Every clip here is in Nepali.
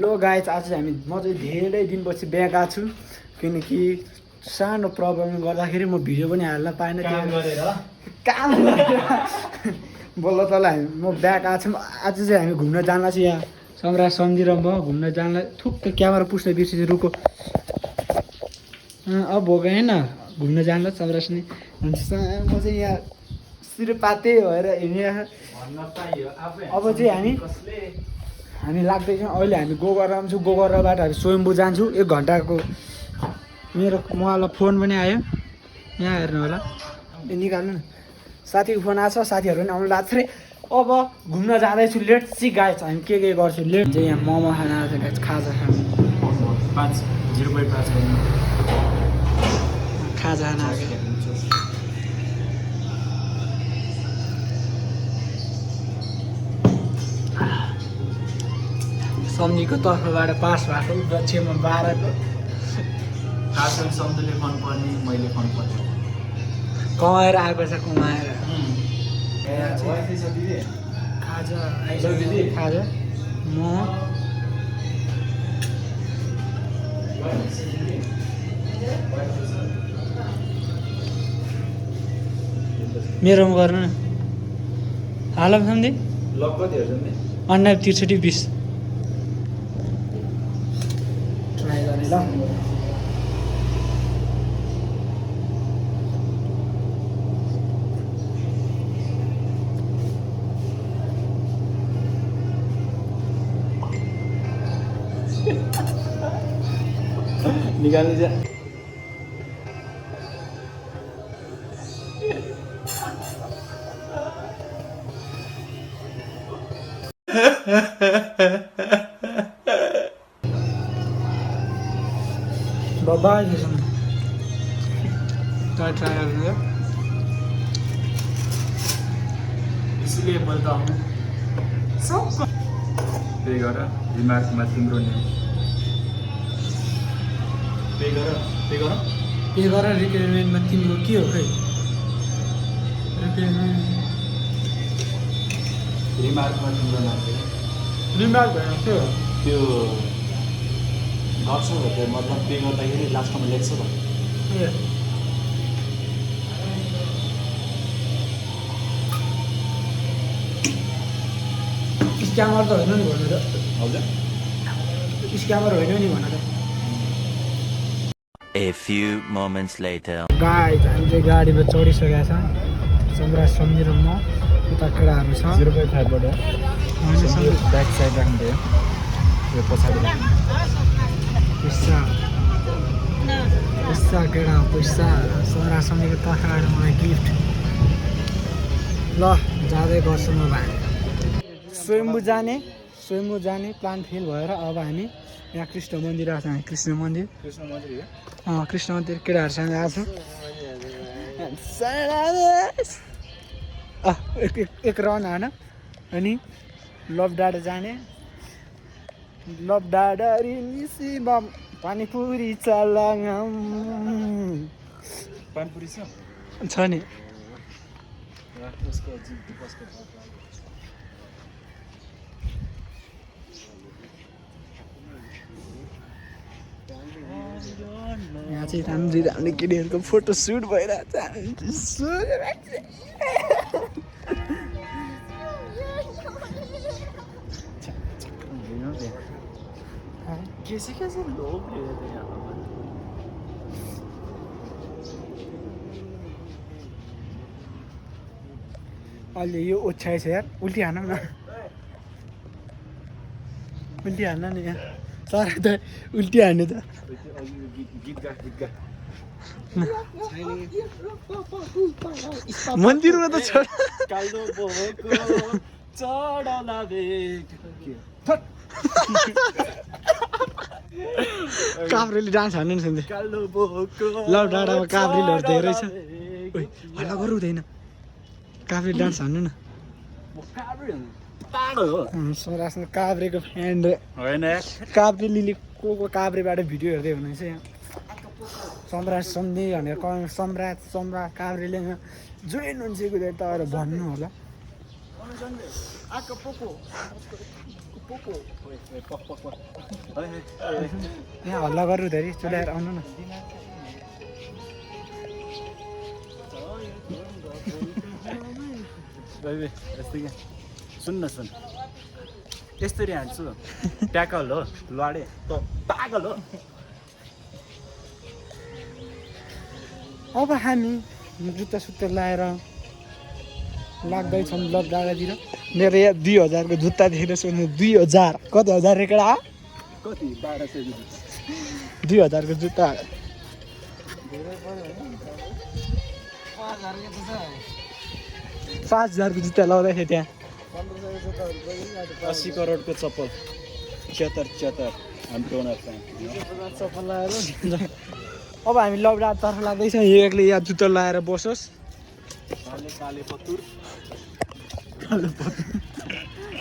हेलो गाइज, आज हामी म चाहिँ धेरै दिनपछि बिहा गएको छु किनकि सानो प्रब्लमले गर्दाखेरि म भिडियो पनि हाल्न पाएन। काम बोल्न तल हामी म बिहा गएको छौँ। आज चाहिँ हामी घुम्न जाँदा चाहिँ यहाँ सम्राट सम्झी र म घुम्न जाँदा थुक्क क्यामेरा पुस्न बिर्सिन्छ। रुको अब भोग होइन घुम्न जाँदा सम्राट नि म चाहिँ यहाँ सिरपाते भएर हिँडिरहेको। अब चाहिँ हामी लाग्दैछौँ। अहिले हामी गोगरा छौँ। गोगराबाट हामी स्वयम्भू जान्छौँ। 1 घन्टाको मेरो मलाई फोन पनि आयो, यहाँ हेर्नु होला, निकाल्नु न। साथीको फोन आएको छ, साथीहरू पनि आउनु लाग्छ रे। अब घुम्न जाँदैछु। लेट सी गाइस, हामी के गर्छौँ। लेट चाहिँ यहाँ मोमो खान आएको छ गाइस, खाजा खानु 5 खाजा खान आएको। सम्झीको तर्फबाट पास भएको गच्छेमा 12को खास गरी सम्झीले फन पर्ने, मैले फन पर्ने कमाएर आएको छ। कमाएर खाजा खाजा म मेरोमा गर्नु न। हालम सम्झी लक कति हेर्छन् नि? 69 63 20 ट्राई गर्ने ल। निकाल्नु जा। बाबा ट्राई गर्नु। इसलिए बोल्दा हूँ सब पे गर दिमागमा तिम्रो नि पे गर रिक्वायरमेन्टमा तिम्रो के हो खै? रिमार्कमा तिम्रो नाम रिमार्क भएन त्यो गर्छ त्यो मतलब पे गर्दाखेरि लास्टमा लेख्छ त। स्क्यामर त होइन नि भन्नु त। हजुर स्क्यामर होइन नि भन्नु त। A few moments later. Guys, हामी चाहिँ गाडीमा चढिसकेका छ। सम्राट सम्झी र म, उता केटाहरू छ। 0.5 बाट ब्याक साइड राख्नु थियो, यो पछाडि राख्नु। पैसा केटा पैसा सम्राट सम्झीको तर्फबाट मलाई गिफ्ट। ल जाँदै गर्छु म भाइ। स्वयम्भू जाने प्लान फेल भएर अब हामी यहाँ कृष्ण मन्दिर आएको छ। हामी कृष्ण मन्दिर केटाहरूसँग आएको छौँ। एक राउन्ड हान अनि लभ डाँडा जाने। लभ डाँडा निसीमा पानीपुरी चलाङ पानीपुरी छ नि। यहाँ चाहिँ राम्रो केटीहरूको फोटो सुट भइरहेको छ। कैसे लोग रहते हैं यहाँ पर। अहिले यो ओछ्याएछ यार, उल्टी हान न। उल्टी हान्न नि यहाँ सर त उल्टी हान्नु त। मन्दिरमा त छोड काभ्रेले डान्स हान्नु नि सुन्दै। लभ डाँडामा काभ्रेलहरू धेरै छ। हल्ला गर्नु हुँदैन, काभ्रेले डान्स हान्नु न। सरासमा काभ्रेको फ्यान होइन काभ्रेले को काभ्रेबाट भिडियो हेर्दै हुनुहुन्छ यहाँ। सम्राट सम्झी भनेर सम्राट काभ्रेले यहाँ जोइन हुन्छ कि तर भन्नु होला। यहाँ हल्ला गर्नु धेरै चुलाएर आउनु न यस्तो क्या सुन न सुन यसरी हान्छु ट्याकल हो लडे त पागल हो अब हामी जुत्ता सुत्ता लाएर लाग्दैछौँ ब्लग डाँडातिर मेरो यहाँ 2000 को जुत्ता देखेर सोध्नु 2000 कति हजार रेकडा कति 1200 2000 को जुत्ता 5000 को जुत्ता लाउँदाखेरि त्यहाँ 80 करोडको चप्पल 74 डोनर चप्पल लाएर अब हामी लबडातर्फ लाग्दैछौँ एकले यहाँ जुत्ता लाएर बसोस् काले पत्तुर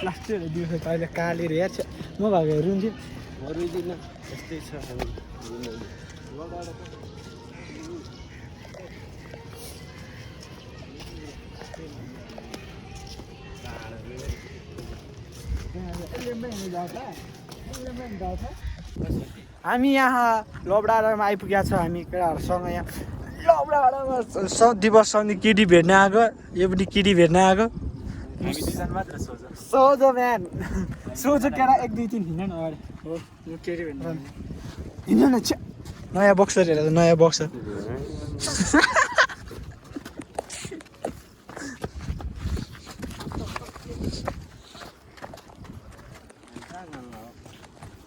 लास्ट दिउँसो त अहिले काली रे छ म भएको रुन्थ्यो दिन यस्तै छ हामी यहाँ लबडाडामा आइपुगेका छौँ हामी केटाहरूसँग यहाँ लबडाडामा दिवस सन्धि केटी भेट्न आएको यो पनि केटी भेट्न आएको मात्र सोझो म्यान सोझो केटा 1 2 3 हिँड्न न अगाडि हो म केटी भेट्न हिँड्न न छ्या नयाँ बक्सर हेर नयाँ बक्सर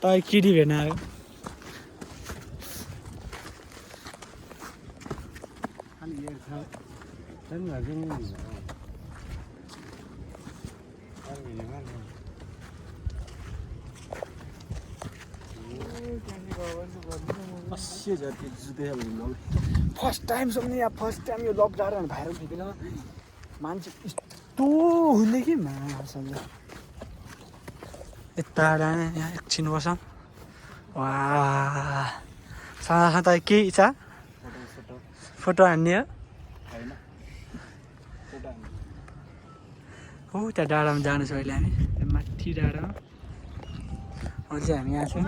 तपाईँ केटी भेट्न आयो फर्स्ट टाइम सक्ने या फर्स्ट टाइम यो लकडाउन भाइरल थिएन मान्छे यस्तो हुँदै कि मासँग यता यहाँ एकछिन बसौँ वा साँदा साँदा के इच्छा फोटो हान्ने हो हो त्यहाँ डाँडामा जानु छ अहिले हामी माथि डाँडामा अझै हामी यहाँ छौँ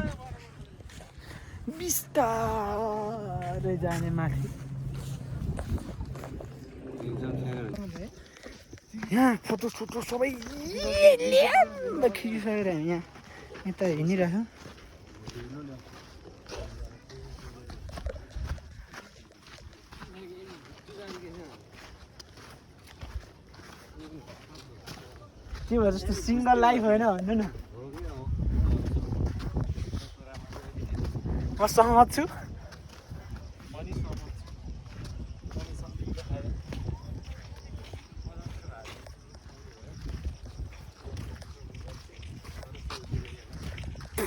बिस्तारै जाने माथि यहाँ फोटो सोटो सबै खिचिसकेर हामी यहाँ यता हिँडिरहेछौँ के भयो जस्तो सिङ्गल लाइफ होइन भन्नु न म सहमत छु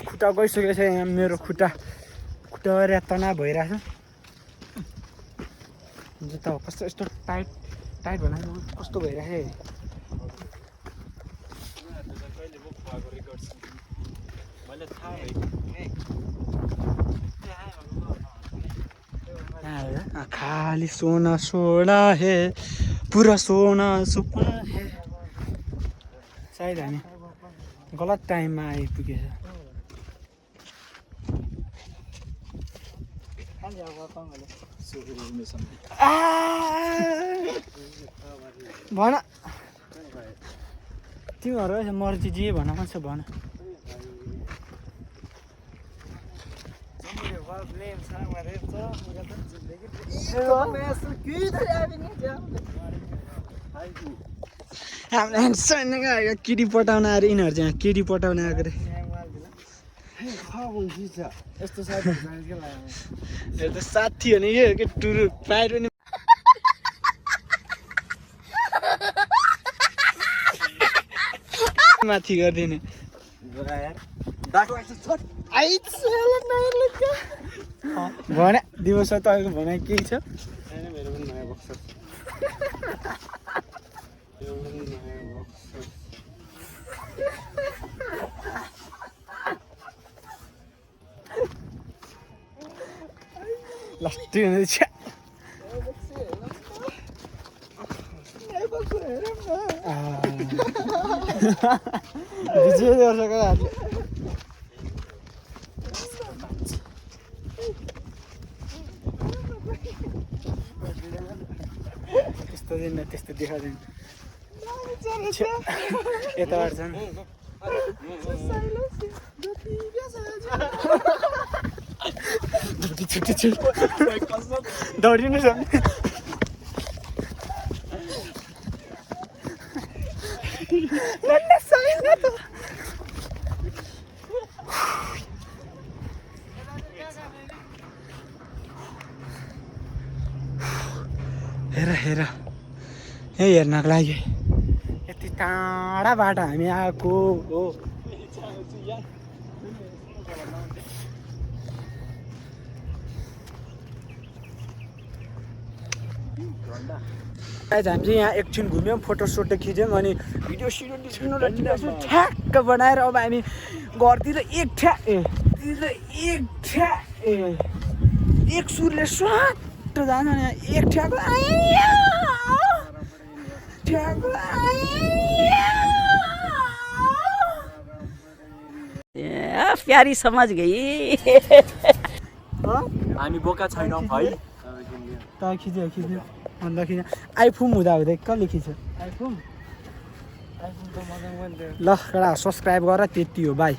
खुट्टा गइसकेको छ यहाँ मेरो खुट्टा गएर तनाव भइरहेछ जुत्ता हो कस्तो यस्तो टाइट भन्दा कस्तो भइरहेछ खाली सोना सोना है पूरा सोना सुपना है सायद हामी गलत टाइममा आइपुगेछ भन तिमीहरू मर्जी जे भन मान्छ भन हामीलाई किडी पटाउन आएर यिनीहरू चाहिँ किडी पटाउन आएको रे यस्तो साथी हो नि के टुरु पाएर पनि माथि गरिदिने भने दिवस तपाईँको भनाइ केही छ लास्ट हुँदैछ जे दर्शक त्यस्तो दिन त्यस्तो देखाउँदैन यताबाट छन् छुट्टी दौडिनु छ हेर हेर यही हेर्नको लागि यति टाढाबाट हामी आएको हो हामी चाहिँ यहाँ एकछिन घुम्यौँ फोटोसोटो खिच्यौँ अनि भिडियो सिडियो निस्किनु ठ्याक्क बनाएर अब हामी घरतिर एक सुरले स्वाट जान्छ नि एक ठ्याक प्यारी समझ गई हामी बोका छैनौँ है त खिच्यो अन्त खिच्यो आइफोन हुँदा कसले खिच्यो आइफोन ल एउटा सब्सक्राइब गर त्यति हो बाई